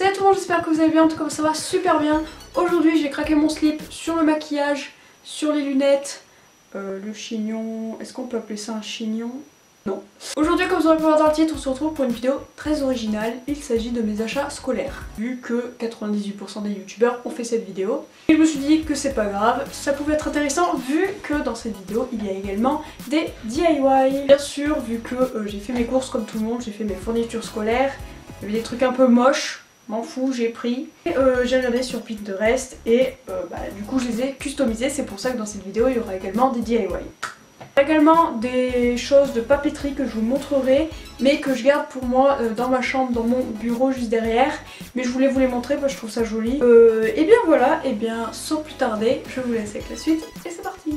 Salut tout le monde, j'espère que vous allez bien, en tout cas ça va super bien. Aujourd'hui j'ai craqué mon slip sur le maquillage, sur les lunettes, le chignon, est-ce qu'on peut appeler ça un chignon? Non. Aujourd'hui, comme vous aurez pu voir dans le titre, on se retrouve pour une vidéo très originale. Il s'agit de mes achats scolaires. Vu que 98% des youtubeurs ont fait cette vidéo, et je me suis dit que c'est pas grave, ça pouvait être intéressant vu que dans cette vidéo il y a également des DIY. Bien sûr, vu que j'ai fait mes courses comme tout le monde, j'ai fait mes fournitures scolaires, il y avait des trucs un peu moches. M'en fous, j'ai pris. J'ai regardé sur Pinterest et du coup je les ai customisés. C'est pour ça que dans cette vidéo il y aura également des DIY. Il y a également des choses de papeterie que je vous montrerai, mais que je garde pour moi dans ma chambre, dans mon bureau juste derrière. Mais je voulais vous les montrer parce que je trouve ça joli. Et bien voilà, et bien sans plus tarder, je vous laisse avec la suite et c'est parti.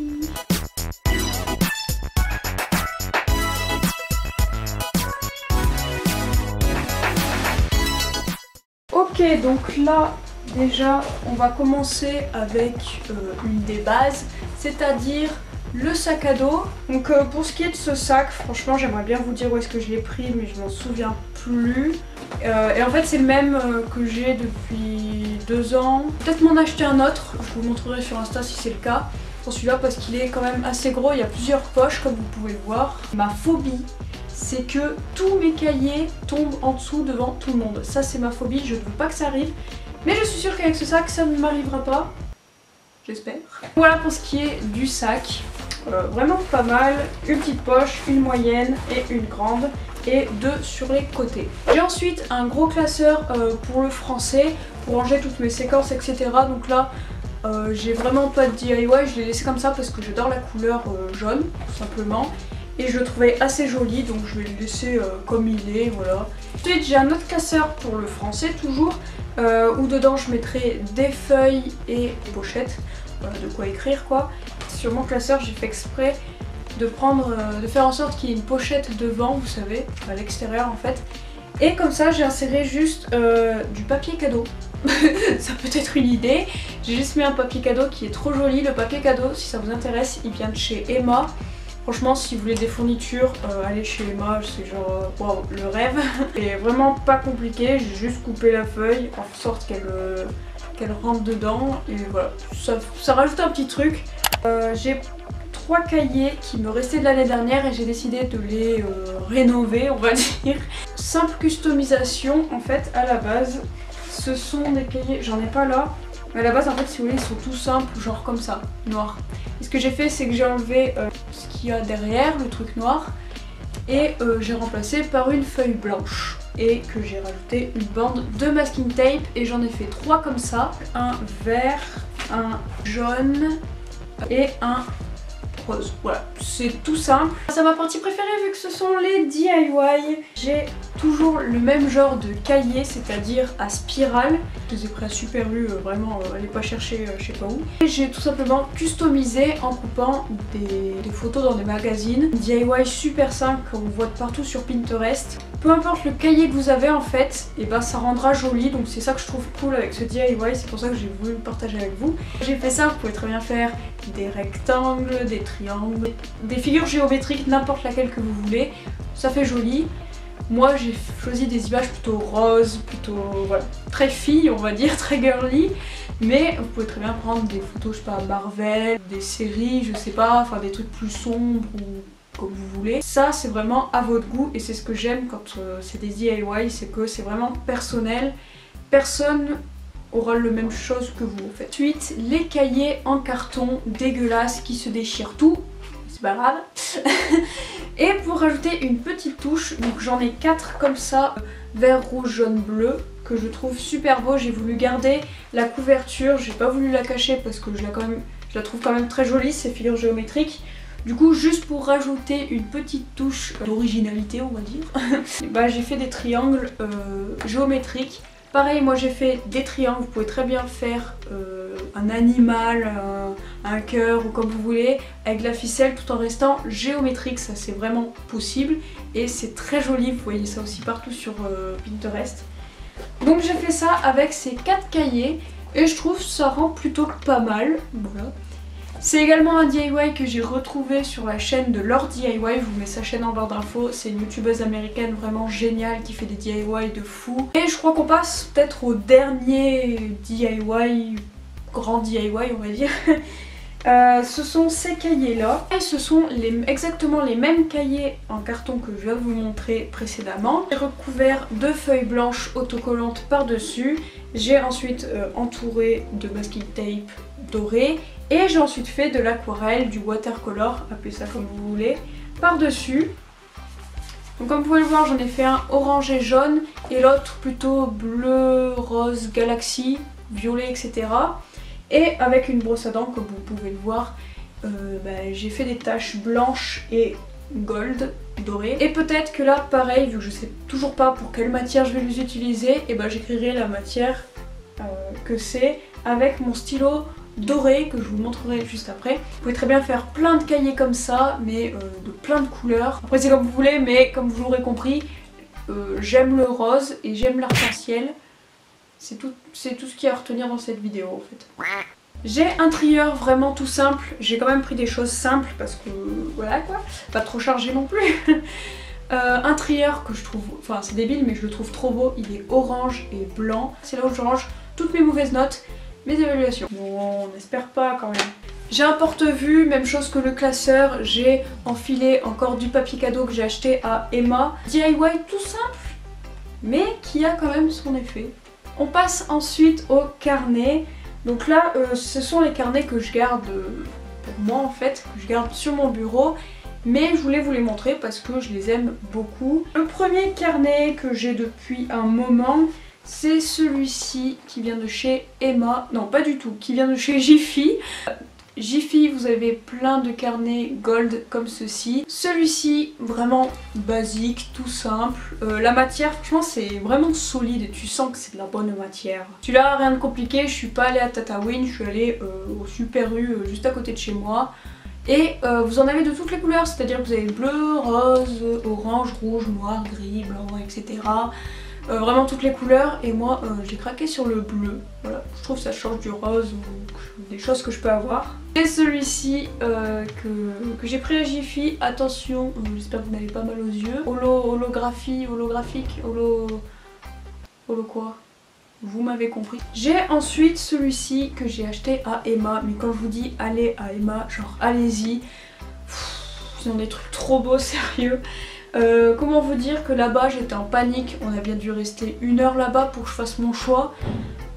Ok, donc là déjà on va commencer avec une des bases, c'est-à-dire le sac à dos. Donc pour ce qui est de ce sac, franchement j'aimerais bien vous dire où est-ce que je l'ai pris, mais je m'en souviens plus. Et en fait c'est le même que j'ai depuis 2 ans. Peut-être m'en acheter un autre, je vous montrerai sur Insta si c'est le cas. Pour celui-là parce qu'il est quand même assez gros, il y a plusieurs poches comme vous pouvez le voir. Ma phobie, c'est que tous mes cahiers tombent en dessous devant tout le monde. Ça c'est ma phobie, je ne veux pas que ça arrive. Mais je suis sûre qu'avec ce sac ça ne m'arrivera pas. J'espère. Voilà pour ce qui est du sac. Vraiment pas mal. Une petite poche, une moyenne et une grande. Et 2 sur les côtés. J'ai ensuite un gros classeur pour le français, pour ranger toutes mes séquences, etc. Donc là, j'ai vraiment pas de DIY, je l'ai laissé comme ça parce que j'adore la couleur jaune, tout simplement. Et je le trouvais assez joli, donc je vais le laisser comme il est, voilà. Ensuite j'ai un autre classeur pour le français toujours, où dedans je mettrai des feuilles et des pochettes, de quoi écrire quoi. Sur mon classeur j'ai fait exprès de faire en sorte qu'il y ait une pochette devant, vous savez, à l'extérieur en fait. Et comme ça j'ai inséré juste du papier cadeau. Ça peut être une idée. J'ai juste mis un papier cadeau qui est trop joli. Le papier cadeau, si ça vous intéresse, il vient de chez Emma. Franchement, si vous voulez des fournitures, allez chez Emma, c'est genre wow, le rêve. Et vraiment pas compliqué, j'ai juste coupé la feuille en sorte qu'elle rentre dedans. Et voilà, ça rajoute un petit truc. J'ai 3 cahiers qui me restaient de l'année dernière et j'ai décidé de les rénover, on va dire. Simple customisation en fait à la base. Ce sont des cahiers, j'en ai pas là. Mais à la base en fait si vous voulez ils sont tout simples, genre comme ça, noir. Et ce que j'ai fait c'est que j'ai enlevé ce qu'il y a derrière, le truc noir, et j'ai remplacé par une feuille blanche. Et que j'ai rajouté une bande de masking tape et j'en ai fait 3 comme ça. Un vert, un jaune et un rose. Voilà, c'est tout simple. C'est ma partie préférée vu que ce sont les DIY. J'ai toujours le même genre de cahier, c'est-à-dire à spirale. Je les ai pris à Super U, vraiment, allez pas chercher je sais pas où. Et j'ai tout simplement customisé en coupant des photos dans des magazines. DIY super simple qu'on voit de partout sur Pinterest. Peu importe le cahier que vous avez en fait, et ben ça rendra joli, donc c'est ça que je trouve cool avec ce DIY, c'est pour ça que j'ai voulu le partager avec vous. J'ai fait ça, vous pouvez très bien faire des rectangles, des triangles, des figures géométriques, n'importe laquelle que vous voulez, ça fait joli. Moi j'ai choisi des images plutôt roses, plutôt voilà, très filles on va dire, très girly. Mais vous pouvez très bien prendre des photos, je sais pas, Marvel, des séries, je sais pas, enfin des trucs plus sombres ou comme vous voulez. Ça c'est vraiment à votre goût et c'est ce que j'aime quand c'est des DIY, c'est que c'est vraiment personnel. Personne aura le même chose que vous en fait. Ensuite les cahiers en carton dégueulasses qui se déchirent tout. C'est pas grave. Et pour rajouter une petite touche, donc j'en ai 4 comme ça, vert, rouge, jaune, bleu, que je trouve super beau. J'ai voulu garder la couverture, j'ai pas voulu la cacher parce que je la trouve quand même très jolie, ces figures géométriques. Du coup, juste pour rajouter une petite touche d'originalité, on va dire, j'ai fait des triangles géométriques. Pareil, moi j'ai fait des triangles, vous pouvez très bien faire un animal, un cœur ou comme vous voulez, avec de la ficelle tout en restant géométrique, ça c'est vraiment possible et c'est très joli, vous voyez ça aussi partout sur Pinterest. Donc j'ai fait ça avec ces 4 cahiers et je trouve ça rend plutôt pas mal, voilà. C'est également un DIY que j'ai retrouvé sur la chaîne de Laure DIY, je vous mets sa chaîne en barre d'infos, c'est une youtubeuse américaine vraiment géniale qui fait des DIY de fou. Et je crois qu'on passe peut-être au dernier DIY, grand DIY on va dire. Ce sont ces cahiers là et ce sont exactement les mêmes cahiers en carton que je viens de vous montrer précédemment. J'ai recouvert de feuilles blanches autocollantes par dessus, j'ai ensuite entouré de masking tape doré et j'ai ensuite fait de l'aquarelle, du watercolor, appelez ça comme vous voulez, par dessus. Donc comme vous pouvez le voir, j'en ai fait un orange et jaune et l'autre plutôt bleu, rose, galaxie, violet, etc. Et avec une brosse à dents, comme vous pouvez le voir, j'ai fait des taches blanches et gold, dorées. Et peut-être que là, pareil, vu que je sais toujours pas pour quelle matière je vais les utiliser, et j'écrirai la matière que c'est avec mon stylo doré que je vous montrerai juste après. Vous pouvez très bien faire plein de cahiers comme ça, mais de plein de couleurs. Après c'est comme vous voulez, mais comme vous l'aurez compris, j'aime le rose et j'aime l'arc-en-ciel. C'est tout ce qu'il y a à retenir dans cette vidéo en fait. J'ai un trieur vraiment tout simple, j'ai quand même pris des choses simples parce que voilà quoi, pas trop chargé non plus. Un trieur que je trouve, enfin c'est débile mais je le trouve trop beau, il est orange et blanc. C'est là où je range toutes mes mauvaises notes, mes évaluations. Bon, on n'espère pas quand même. J'ai un porte-vue, même chose que le classeur, j'ai enfilé encore du papier cadeau que j'ai acheté à Emma. DIY tout simple, mais qui a quand même son effet. On passe ensuite au carnet. Donc là, ce sont les carnets que je garde pour moi en fait, que je garde sur mon bureau. Mais je voulais vous les montrer parce que je les aime beaucoup. Le premier carnet que j'ai depuis un moment, c'est celui-ci qui vient de chez Emma. Non, pas du tout, qui vient de chez Jiffy. Jiffy, vous avez plein de carnets gold comme ceci. Celui-ci, vraiment basique, tout simple. La matière, franchement, c'est vraiment solide et tu sens que c'est de la bonne matière. Celui-là, rien de compliqué, je suis pas allée à Tataouine, je suis allée au Super U, juste à côté de chez moi. Et vous en avez de toutes les couleurs, c'est-à-dire que vous avez bleu, rose, orange, rouge, noir, gris, blanc, etc. Vraiment toutes les couleurs et moi j'ai craqué sur le bleu, voilà, je trouve que ça change du rose ou des choses que je peux avoir. Et celui-ci que j'ai pris à Jiffy, attention, j'espère que vous n'avez pas mal aux yeux, holographique, holo quoi, vous m'avez compris. J'ai ensuite celui-ci que j'ai acheté à Emma, mais quand je vous dis allez à Emma, genre allez-y, ils ont des trucs trop beaux, sérieux. Comment vous dire que là-bas j'étais en panique, on a bien dû rester 1 heure là-bas pour que je fasse mon choix.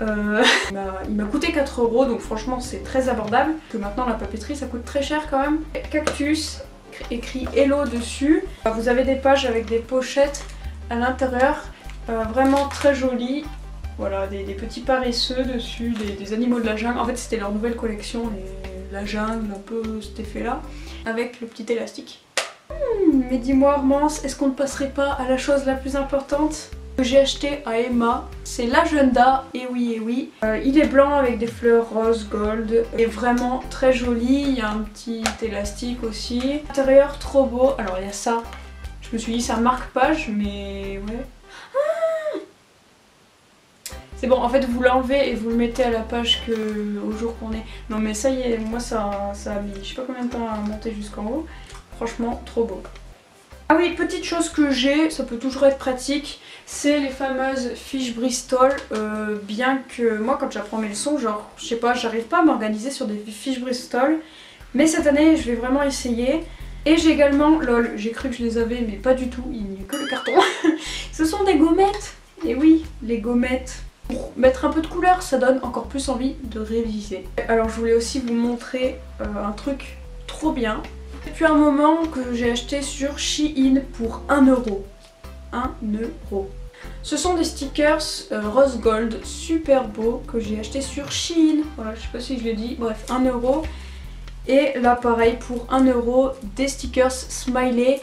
Il m'a coûté 4 €, donc franchement c'est très abordable. Que maintenant la papeterie ça coûte très cher quand même. Cactus, écrit Hello dessus. Vous avez des pages avec des pochettes à l'intérieur, vraiment très jolies. Voilà, des petits paresseux dessus, des animaux de la jungle. En fait c'était leur nouvelle collection, la jungle, un peu cet effet là, avec le petit élastique. Mais dis-moi Armance, est-ce qu'on ne passerait pas à la chose la plus importante que j'ai acheté à Emma? C'est l'agenda, et oui. Il est blanc avec des fleurs rose gold, et vraiment très joli, il y a un petit élastique aussi. L'intérieur trop beau, alors il y a ça, je me suis dit ça marque page, mais ouais. C'est bon, en fait vous l'enlevez et vous le mettez à la page au jour qu'on est. Non mais ça y est, moi ça a mis je sais pas combien de temps à monter jusqu'en haut. Franchement, trop beau. Ah oui, petite chose que j'ai, ça peut toujours être pratique, c'est les fameuses fiches Bristol. Bien que moi, quand j'apprends mes leçons, genre, je sais pas, j'arrive pas à m'organiser sur des fiches Bristol. Mais cette année, je vais vraiment essayer. Et j'ai également, lol, j'ai cru que je les avais, mais pas du tout, il n'y a que le carton. Ce sont des gommettes. Et oui, les gommettes. Pour mettre un peu de couleur, ça donne encore plus envie de réviser. Alors, je voulais aussi vous montrer un truc trop bien. Depuis un moment que j'ai acheté sur Shein pour 1 €. 1 €. Ce sont des stickers rose gold super beaux que j'ai acheté sur Shein. Voilà, je sais pas si je l'ai dit. Bref, 1 €. Et là pareil pour 1 €, des stickers smiley.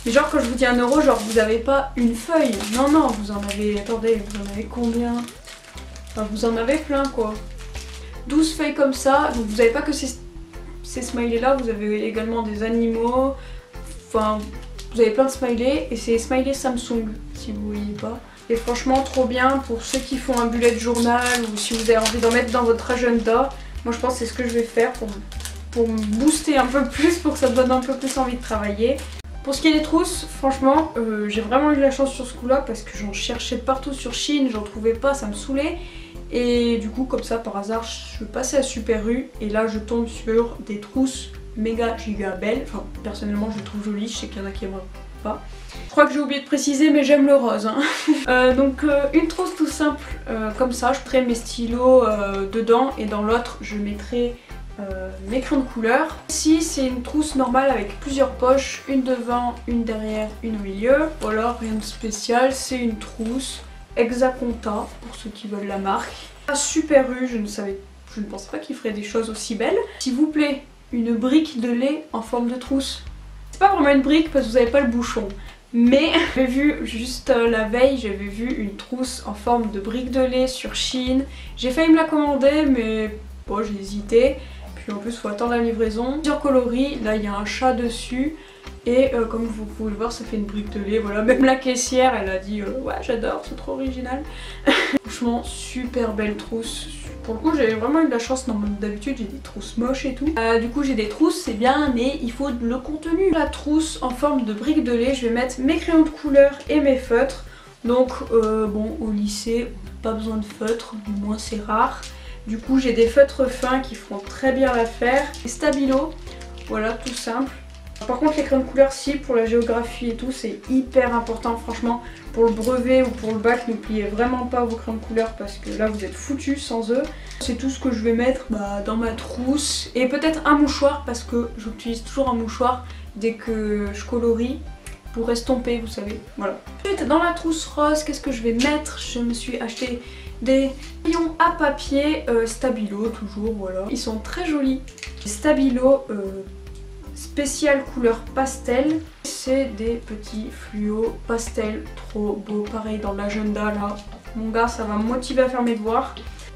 Mais genre quand je vous dis 1 €, genre vous avez pas une feuille. Non, non, vous en avez... Attendez, vous en avez combien? Enfin, vous en avez plein quoi. 12 feuilles comme ça. Donc vous avez pas que ces smileys là, vous avez également des animaux, enfin vous avez plein de smileys et c'est smiley Samsung si vous voyez pas. Et franchement trop bien pour ceux qui font un bullet journal ou si vous avez envie d'en mettre dans votre agenda. Moi je pense que c'est ce que je vais faire pour pour me booster un peu plus, pour que ça me donne un peu plus envie de travailler. Pour ce qui est des trousses, franchement, j'ai vraiment eu de la chance sur ce coup-là parce que j'en cherchais partout sur Shein, j'en trouvais pas, ça me saoulait. Et du coup, comme ça, par hasard, je passais à Super U et là, je tombe sur des trousses méga giga belles. Enfin, personnellement, je les trouve jolies, je sais qu'il y en a qui aimeraient pas. Je crois que j'ai oublié de préciser, mais j'aime le rose. Hein. Donc, une trousse tout simple comme ça, je mettrai mes stylos dedans et dans l'autre, je mettrai mes crayons de couleur. Ici c'est une trousse normale avec plusieurs poches, une devant, une derrière, une au milieu. Voilà, rien de spécial, c'est une trousse Exaconta pour ceux qui veulent la marque. Super U, je ne pensais pas qu'il ferait des choses aussi belles. S'il vous plaît, une brique de lait en forme de trousse. C'est pas vraiment une brique parce que vous n'avez pas le bouchon. Mais j'avais vu juste la veille, j'avais vu une trousse en forme de brique de lait sur Shein. J'ai failli me la commander mais bon, j'ai hésité. Puis en plus il faut attendre la livraison. Plusieurs coloris, là il y a un chat dessus. Et comme vous pouvez le voir, ça fait une brique de lait. Voilà, même la caissière elle a dit ouais j'adore, c'est trop original. Franchement super belle trousse. Pour le coup j'ai vraiment eu de la chance, d'habitude j'ai des trousses moches et tout. Du coup j'ai des trousses, c'est bien, mais il faut le contenu. La trousse en forme de brique de lait, je vais mettre mes crayons de couleur et mes feutres. Donc bon, au lycée pas besoin de feutres, du moins c'est rare. Du coup j'ai des feutres fins qui feront très bien l'affaire. Des stabilos, voilà tout simple. Par contre les crayons de couleur, si pour la géographie et tout c'est hyper important, franchement pour le brevet ou pour le bac n'oubliez vraiment pas vos crayons de couleur parce que là vous êtes foutus sans eux. C'est tout ce que je vais mettre dans ma trousse et peut-être un mouchoir parce que j'utilise toujours un mouchoir dès que je colorie pour estomper, vous savez, voilà. Ensuite dans la trousse rose, qu'est-ce que je vais mettre? Je me suis acheté des crayons à papier Stabilo toujours, voilà. Ils sont très jolis. Stabilo spécial couleur pastel. C'est des petits fluos pastel, trop beau. Pareil dans l'agenda là. Mon gars, ça va me motiver à faire mes devoirs.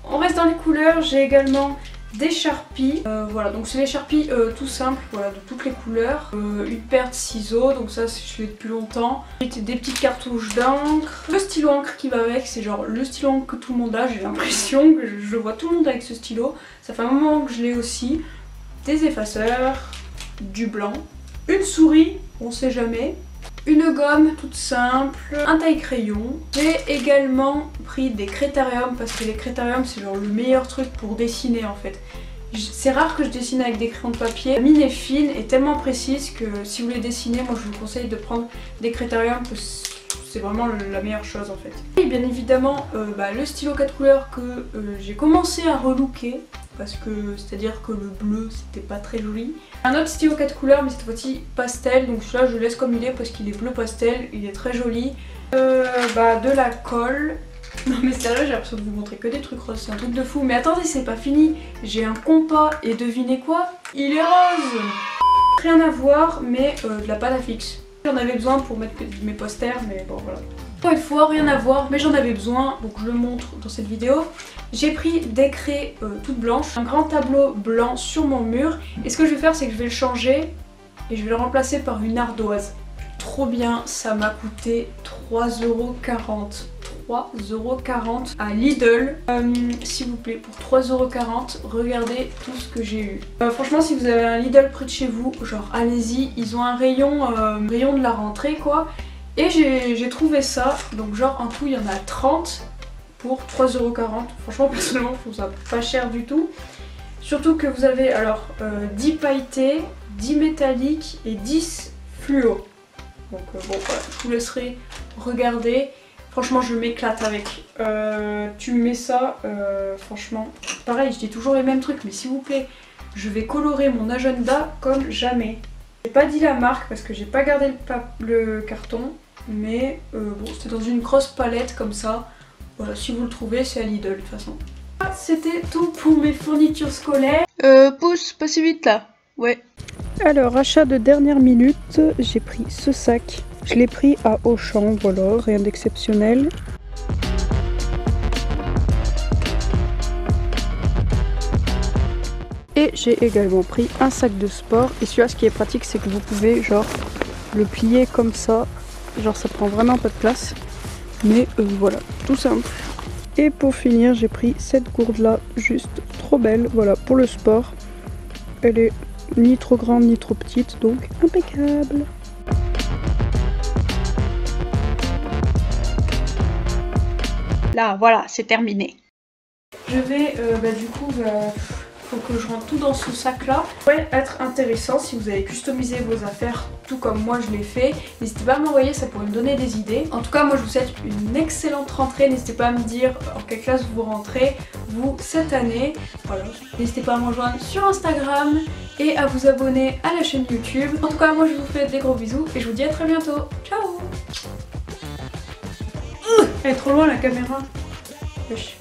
On reste dans les couleurs, j'ai également des Sharpies. Voilà, donc c'est des Sharpies tout simples, voilà, de toutes les couleurs. Une paire de ciseaux, donc ça je l'ai depuis longtemps. Des petites cartouches d'encre. Le stylo encre qui va avec, c'est genre le stylo encre que tout le monde a. J'ai l'impression que je vois tout le monde avec ce stylo. Ça fait un moment que je l'ai aussi. Des effaceurs, du blanc, une souris, on sait jamais, une gomme toute simple, un taille-crayon. J'ai également pris des critériums parce que les critériums c'est genre le meilleur truc pour dessiner en fait. C'est rare que je dessine avec des crayons de papier. La mine est fine et tellement précise que si vous voulez dessiner, moi je vous conseille de prendre des critériums parce que c'est vraiment la meilleure chose en fait. Et bien évidemment le stylo 4 couleurs que j'ai commencé à relooker parce que c'est-à-dire que le bleu c'était pas très joli. Un autre stylo 4 couleurs mais cette fois-ci pastel, donc celui-là je le laisse comme il est parce qu'il est bleu pastel, il est très joli. De la colle. Non mais sérieux, j'ai l'impression de vous montrer que des trucs roses, c'est un truc de fou. Mais attendez, c'est pas fini, j'ai un compas et devinez quoi? Il est rose. Rien à voir mais de la pâte à fixe. J'en avais besoin pour mettre mes posters mais bon voilà. Encore une fois, rien à voir, mais j'en avais besoin, donc je le montre dans cette vidéo. J'ai pris des craies toutes blanches, un grand tableau blanc sur mon mur. Et ce que je vais faire, c'est que je vais le changer et je vais le remplacer par une ardoise. Trop bien, ça m'a coûté 3,40 €. 3,40 € à Lidl. S'il vous plaît, pour 3,40 €, regardez tout ce que j'ai eu. Franchement, si vous avez un Lidl près de chez vous, genre allez-y, ils ont un rayon de la rentrée quoi. Et j'ai trouvé ça, donc genre en tout il y en a 30 pour 3,40 €. Franchement personnellement je trouve ça pas cher du tout. Surtout que vous avez alors 10 pailletés, 10 métalliques et 10 fluo. Donc bon voilà, je vous laisserai regarder. Franchement je m'éclate avec. Tu me mets ça, franchement. Pareil, je dis toujours les mêmes trucs, mais s'il vous plaît, je vais colorer mon agenda comme jamais. J'ai pas dit la marque parce que j'ai pas gardé le carton, mais bon, c'était dans une grosse palette comme ça. Voilà, si vous le trouvez, c'est à Lidl de toute façon. C'était tout pour mes fournitures scolaires. Pousse, pas si vite là. Ouais. Alors, achat de dernière minute, j'ai pris ce sac. Je l'ai pris à Auchan, voilà, rien d'exceptionnel. Et j'ai également pris un sac de sport. Et celui-là, ce qui est pratique, c'est que vous pouvez genre le plier comme ça. Genre ça prend vraiment pas de place. Mais voilà, tout simple. Et pour finir, j'ai pris cette gourde là, juste trop belle. Voilà, pour le sport. elle est ni trop grande ni trop petite, donc impeccable. Là, voilà, c'est terminé. Je vais, du coup, faut que je rentre tout dans ce sac-là. Ça pourrait être intéressant si vous avez customisé vos affaires tout comme moi je l'ai fait. N'hésitez pas à m'envoyer, ça pourrait me donner des idées. En tout cas, moi je vous souhaite une excellente rentrée. N'hésitez pas à me dire en quelle classe vous rentrez, vous, cette année. Voilà. N'hésitez pas à me rejoindre sur Instagram et à vous abonner à la chaîne YouTube. En tout cas, moi je vous fais des gros bisous et je vous dis à très bientôt. Ciao. Elle est trop loin la caméra. Wesh.